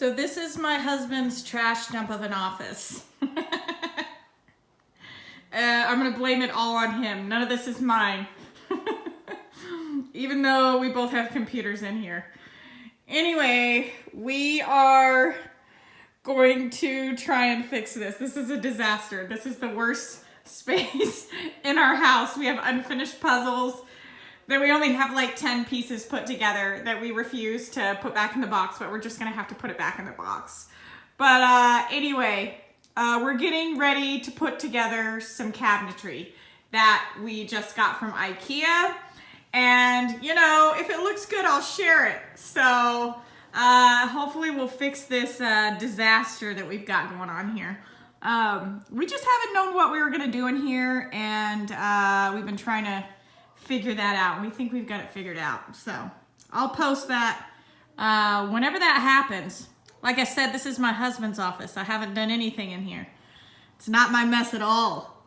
So this is my husband's trash dump of an office. I'm gonna blame it all on him. None of this is mine. Even though we both have computers in here. Anyway, we are going to try and fix this. This is a disaster. This is the worst space in our house. We have unfinished puzzles that we only have like 10 pieces put together that we refuse to put back in the box, but we're just gonna have to put it back in the box. But anyway, we're getting ready to put together some cabinetry that we just got from IKEA. And you know, if it looks good, I'll share it. So hopefully we'll fix this disaster that we've got going on here. We just haven't known what we were gonna do in here, and we've been trying to figure that out. We think we've got it figured out. So I'll post that whenever that happens. Like I said, this is my husband's office. I haven't done anything in here. It's not my mess at all.